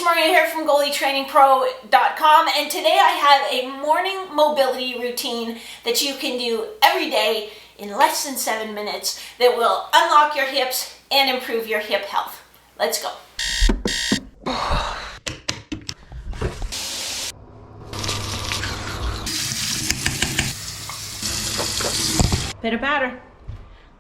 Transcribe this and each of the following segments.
Maria here from GoalieTrainingPro.com, and today I have a morning mobility routine that you can do every day in less than 7 minutes that will unlock your hips and improve your hip health. Let's go. Pitter patter.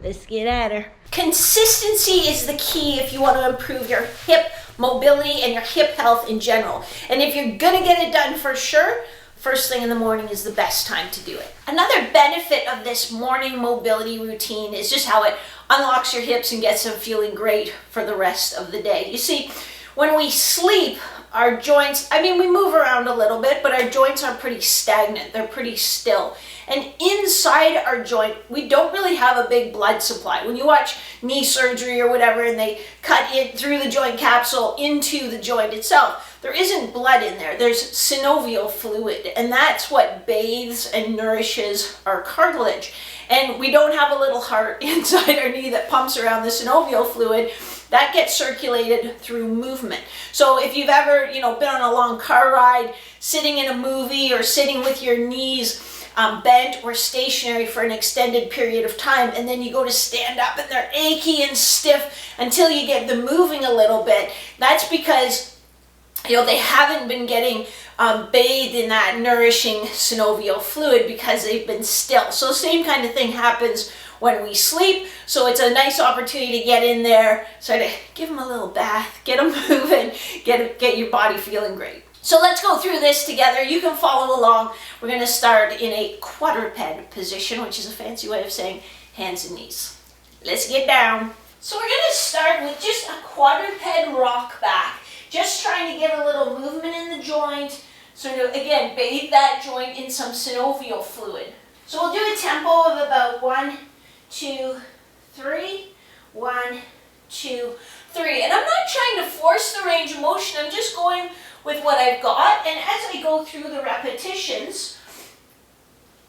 Let's get at her. Consistency is the key if you want to improve your hip mobility and your hip health in general. And if you're gonna get it done for sure, first thing in the morning is the best time to do it. Another benefit of this morning mobility routine is just how it unlocks your hips and gets them feeling great for the rest of the day. You see, when we sleep, our joints, we move around a little bit, but our joints are pretty stagnant. They're pretty still. And inside our joint, we don't really have a big blood supply. When you watch knee surgery or whatever, and they cut it through the joint capsule into the joint itself, there isn't blood in there. There's synovial fluid, and that's what bathes and nourishes our cartilage. And we don't have a little heart inside our knee that pumps around the synovial fluid. That gets circulated through movement. So if you've ever, been on a long car ride, sitting in a movie, or sitting with your knees bent or stationary for an extended period of time, and then you go to stand up and they're achy and stiff until you get them moving a little bit, that's because they haven't been getting bathed in that nourishing synovial fluid because they've been still. So same kind of thing happens when we sleep. So it's a nice opportunity to get in there, sort of give them a little bath, get them moving, get your body feeling great. So let's go through this together. You can follow along. We're going to start in a quadruped position, which is a fancy way of saying hands and knees. Let's get down. So we're going to start with just a quadruped rock back. Just trying to get a little movement in the joint. Sort of, again, bathe that joint in some synovial fluid. So we'll do a tempo of about 1, 2, 3, 1, 2, 3. And I'm not trying to force the range of motion. I'm just going with what I've got. And as I go through the repetitions,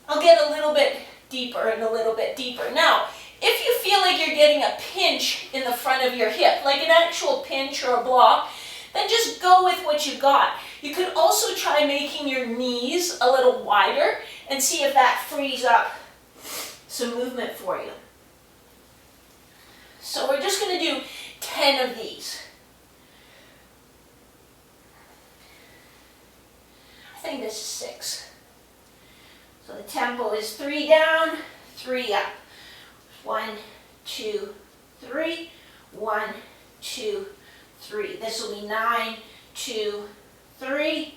I'll get a little bit deeper and a little bit deeper. Now, if you feel like you're getting a pinch in the front of your hip, like an actual pinch or a block, then just go with what you got. You could also try making your knees a little wider and see if that frees up some movement for you. So we're just going to do 10 of these. I think this is 6. So the tempo is 3 down, 3 up. 1, 2, 3. 1, 2, 3. This will be 9, 2, 3.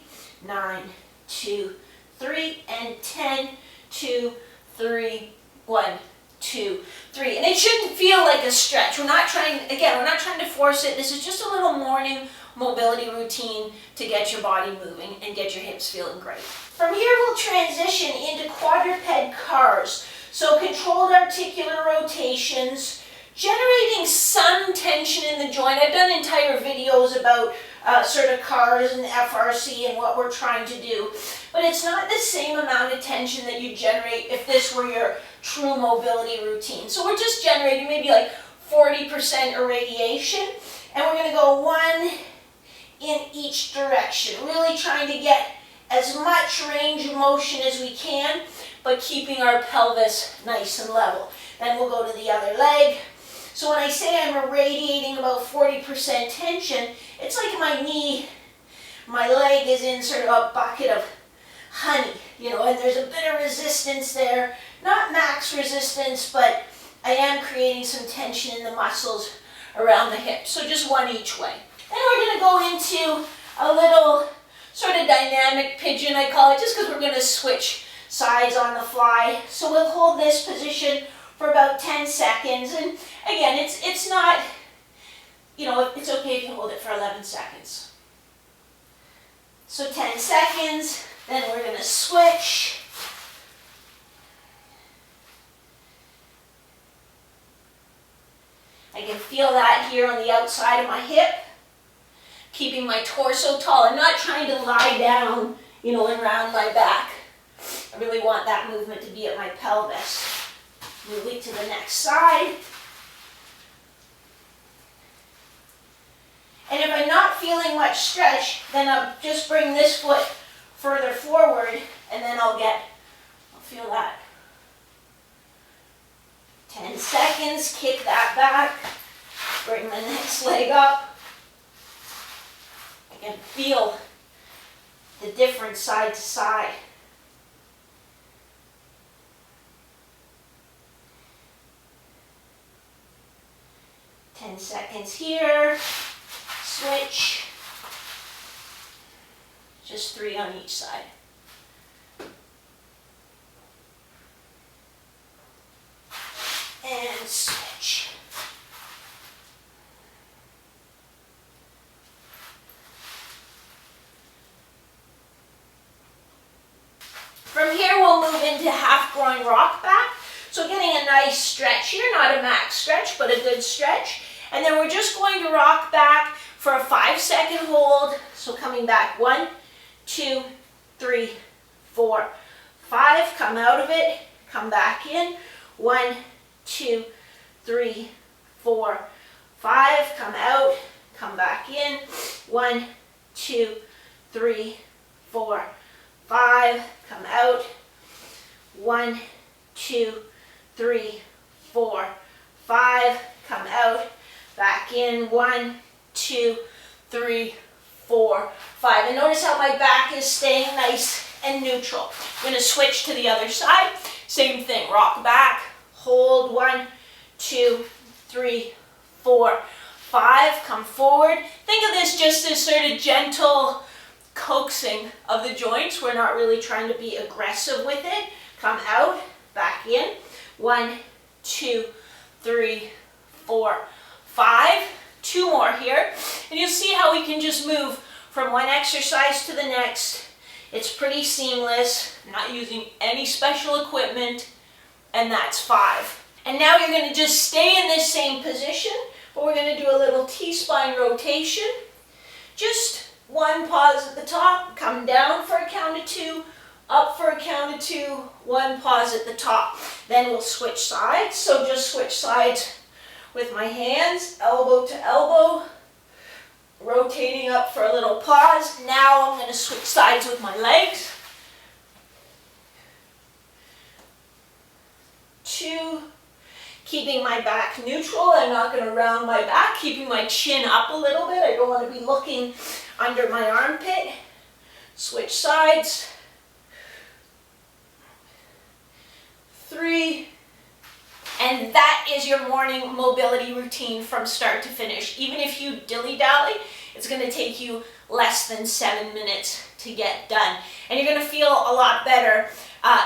9, 2, 3. And 10, 2, 3. 1, 2, 3. And it shouldn't feel like a stretch. We're not trying to force it. This is just a little morning mobility routine to get your body moving and get your hips feeling great. From here, we'll transition into quadruped CARS. So controlled articular rotations, generating some tension in the joint. I've done entire videos about sort of CARS and FRC and what we're trying to do. But it's not the same amount of tension that you generate if this were your true mobility routine. So we're just generating maybe like 40% irradiation. And we're going to go 1 in each direction. Really trying to get as much range of motion as we can, but keeping our pelvis nice and level. Then we'll go to the other leg. So when I say I'm irradiating about 40% tension, it's like my leg is in sort of a bucket of honey, and there's a bit of resistance there. Not max resistance, but I am creating some tension in the muscles around the hips. So just 1 each way. Then we're going to go into a little sort of dynamic pigeon, I call it, just because we're going to switch sides on the fly. So we'll hold this position for about 10 seconds. And again, it's not, it's okay if you hold it for 11 seconds. So 10 seconds, then we're going to switch. I can feel that here on the outside of my hip, keeping my torso tall. I'm not trying to lie down, and round my back. I really want that movement to be at my pelvis. Moving to the next side. And if I'm not feeling much stretch, then I'll just bring this foot further forward, and then I'll feel that. 10 seconds, kick that back, bring the next leg up. I can feel the difference side to side. Ten seconds here, switch, just 3 on each side. And switch. From here we'll move into half groin rock back. So getting a nice stretch here, not a max stretch, but a good stretch. And then we're just going to rock back for a 5-second hold. So coming back, 1, 2, 3, 4, 5. Come out of it, come back in. 1, 2, 3, 4, 5. Come out, come back in. 1, 2, 3, 4, 5. Come out. 1, 2, 3, 4, 5. Come out. Back in. 1, 2, 3, 4, 5. And notice how my back is staying nice and neutral. I'm going to switch to the other side. Same thing. Rock back. Hold. 1, 2, 3, 4, 5. Come forward. Think of this just as sort of gentle coaxing of the joints. We're not really trying to be aggressive with it. Come out. Back in. 1, 2, 3, 4, 5. 2 more here. And you'll see how we can just move from one exercise to the next. It's pretty seamless. I'm not using any special equipment. And that's 5. And now you're going to just stay in this same position, but we're going to do a little T-spine rotation. Just 1 pause at the top, come down for a count of 2, up for a count of 2, 1 pause at the top. Then we'll switch sides. So just switch sides with my hands, elbow to elbow, rotating up for a little pause. Now I'm going to switch sides with my legs. 2, keeping my back neutral. I'm not going to round my back, keeping my chin up a little bit. I don't want to be looking under my armpit. Switch sides. 3. And that is your morning mobility routine from start to finish. Even if you dilly-dally, it's going to take you less than 7 minutes to get done. And you're going to feel a lot better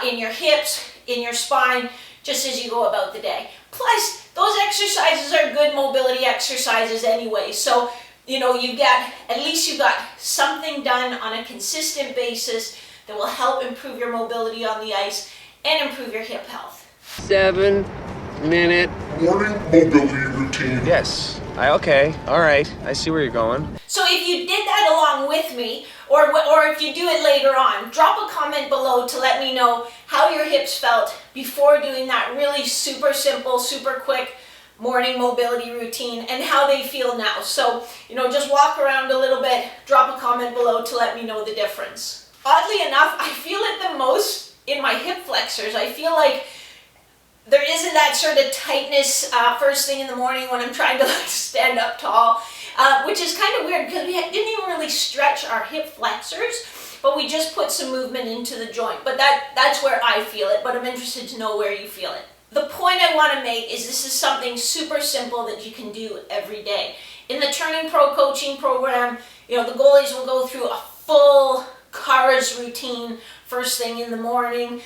in your hips, in your spine, just as you go about the day. Plus, those exercises are good mobility exercises anyway. So, you know, at least you got something done on a consistent basis that will help improve your mobility on the ice and improve your hip health. 7-minute morning mobility routine. Yes. Okay. All right. I see where you're going. So if you did that along with me, or if you do it later on, drop a comment below to let me know how your hips felt before doing that really super simple, super quick morning mobility routine and how they feel now. So, you know, just walk around a little bit, drop a comment below to let me know the difference. Oddly enough, I feel it the most in my hip flexors. I feel like there isn't that sort of tightness first thing in the morning when I'm trying to stand up tall, which is kind of weird because we didn't even really stretch our hip flexors, but we just put some movement into the joint. But that's where I feel it, but I'm interested to know where you feel it. The point I want to make is this is something super simple that you can do every day. In the Turning Pro coaching program, you know, the goalies will go through a full CARS routine first thing in the morning,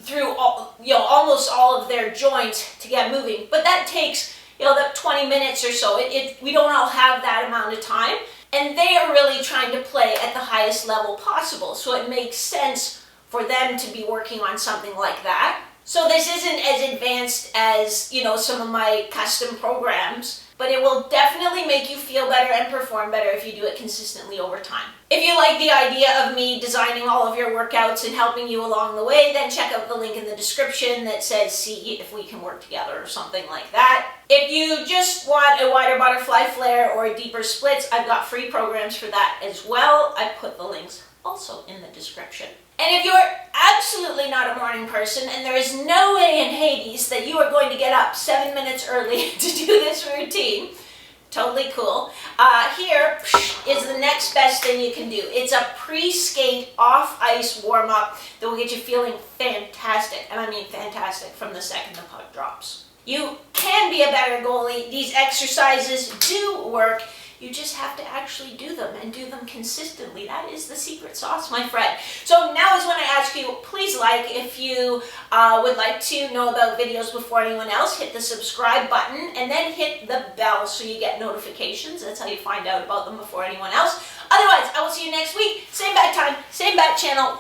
through almost all of their joints to get moving. But that takes, that 20 minutes or so. We don't all have that amount of time. And they are really trying to play at the highest level possible. So it makes sense for them to be working on something like that. So this isn't as advanced as, some of my custom programs. but it will definitely make you feel better and perform better if you do it consistently over time. If you like the idea of me designing all of your workouts and helping you along the way, then check out the link in the description that says see if we can work together or something like that. If you just want a wider butterfly flare or deeper splits, I've got free programs for that as well. I put the links also in the description. And if you're absolutely not a morning person and there is no way in Hades that you are going to get up 7 minutes early to do this routine, totally cool. Here is the next best thing you can do. It's a pre-skate off-ice warm-up that will get you feeling fantastic, and I mean fantastic, from the second the puck drops. You can be a better goalie. These exercises do work. You just have to actually do them and do them consistently. That is the secret sauce, my friend. So now is when I ask you, please like. If you would like to know about videos before anyone else, hit the subscribe button and then hit the bell so you get notifications. That's how you find out about them before anyone else. Otherwise, I will see you next week. Same bad time, same bad channel.